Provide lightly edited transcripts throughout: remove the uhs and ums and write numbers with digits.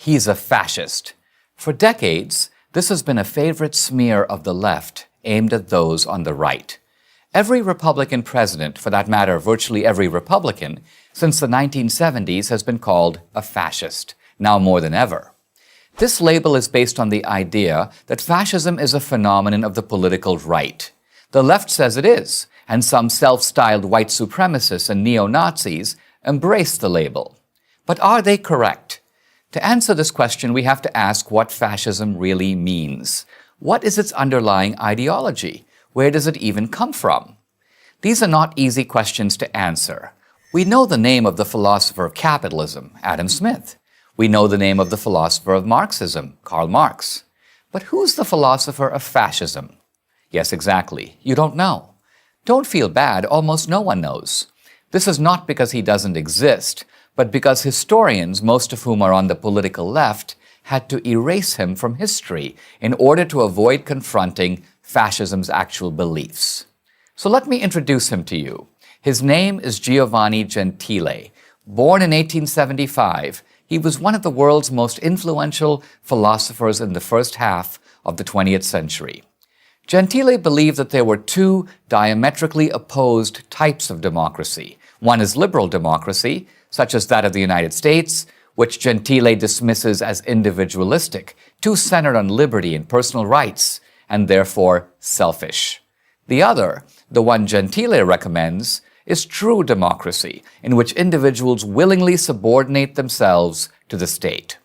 he's a fascist. For decades, this has been a favorite smear of the left aimed at those on the right. Every Republican president, for that matter, virtually every Republican, since the 1970s has been called a fascist, now more than ever. This label is based on the idea that fascism is a phenomenon of the political right. The left says it is, and some self-styled white supremacists and neo-Nazis embrace the label. But are they correct? To answer this question, we have to ask what fascism really means. What is its underlying ideology? Where does it even come from? These are not easy questions to answer. We know the name of the philosopher of capitalism, Adam Smith. We know the name of the philosopher of Marxism, Karl Marx. But who's the philosopher of fascism? Yes, exactly. You don't know. Don't feel bad, almost no one knows. This is not because he doesn't exist, but because historians, most of whom are on the political left, had to erase him from history in order to avoid confronting fascism's actual beliefs. So let me introduce him to you. His name is Giovanni Gentile. Born in 1875, he was one of the world's most influential philosophers in the first half of the 20th century. Gentile believed that there were two diametrically opposed types of democracy. One is liberal democracy, such as that of the United States, which Gentile dismisses as individualistic, too centered on liberty and personal rights, and therefore selfish. The other, the one Gentile recommends, is true democracy, in which individuals willingly subordinate themselves to the state.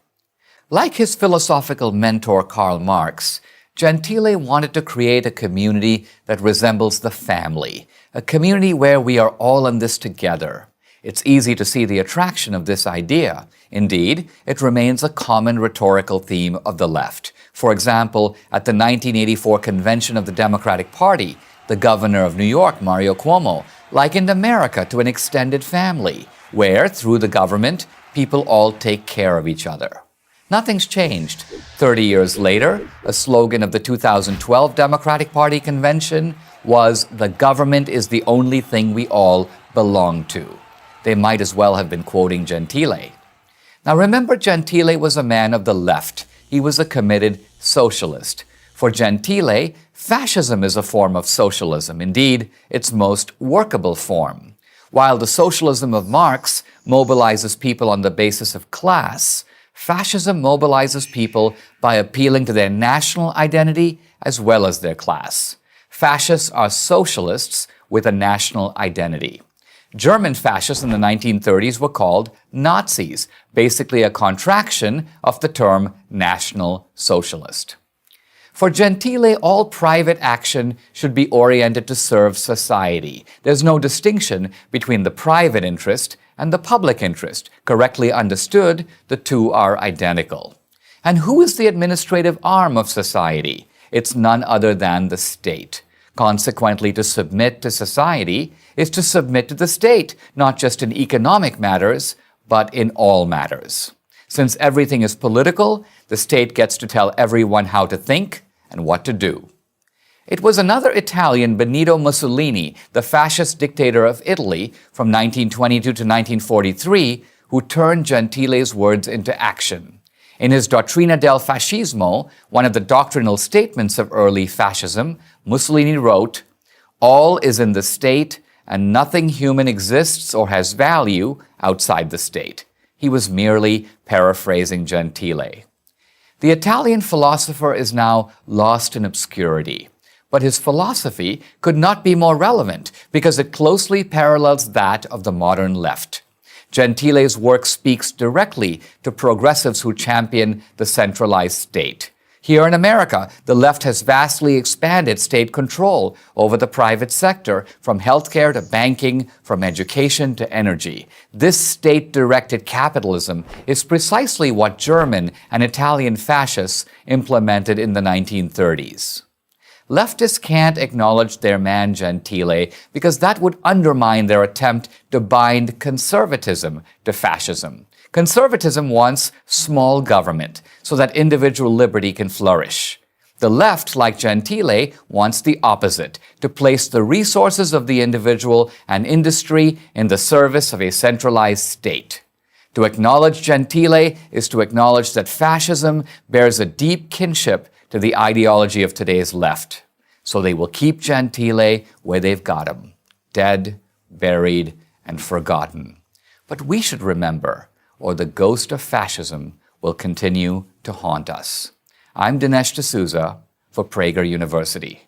Like his philosophical mentor Karl Marx, Gentile wanted to create a community that resembles the family, a community where we are all in this together. It's easy to see the attraction of this idea. Indeed, it remains a common rhetorical theme of the left. For example, at the 1984 convention of the Democratic Party, the governor of New York, Mario Cuomo, likened America to an extended family, where, through the government, people all take care of each other. Nothing's changed. 30 years later, a slogan of the 2012 Democratic Party convention was, "The government is the only thing we all belong to." They might as well have been quoting Gentile. Now remember, Gentile was a man of the left. He was a committed socialist. For Gentile, fascism is a form of socialism, indeed, its most workable form. While the socialism of Marx mobilizes people on the basis of class, fascism mobilizes people by appealing to their national identity as well as their class. Fascists are socialists with a national identity. German fascists in the 1930s were called Nazis, basically a contraction of the term National Socialist. For Gentile, all private action should be oriented to serve society. There's no distinction between the private interest and the public interest. Correctly understood, the two are identical. And who is the administrative arm of society? It's none other than the state. Consequently, to submit to society is to submit to the state, not just in economic matters, but in all matters. Since everything is political, the state gets to tell everyone how to think and what to do. It was another Italian, Benito Mussolini, the fascist dictator of Italy from 1922 to 1943, who turned Gentile's words into action. In his Dottrina del Fascismo, one of the doctrinal statements of early fascism, Mussolini wrote, "All is in the state, and nothing human exists or has value outside the state." He was merely paraphrasing Gentile. The Italian philosopher is now lost in obscurity, but his philosophy could not be more relevant because it closely parallels that of the modern left. Gentile's work speaks directly to progressives who champion the centralized state. Here in America, the left has vastly expanded state control over the private sector, from healthcare to banking, from education to energy. This state-directed capitalism is precisely what German and Italian fascists implemented in the 1930s. Leftists can't acknowledge their man Gentile because that would undermine their attempt to bind conservatism to fascism. Conservatism wants small government so that individual liberty can flourish. The left, like Gentile, wants the opposite, to place the resources of the individual and industry in the service of a centralized state. To acknowledge Gentile is to acknowledge that fascism bears a deep kinship to the ideology of today's left. So they will keep Gentile where they've got him, dead, buried, and forgotten. But we should remember, or the ghost of fascism will continue to haunt us. I'm Dinesh D'Souza for Prager University.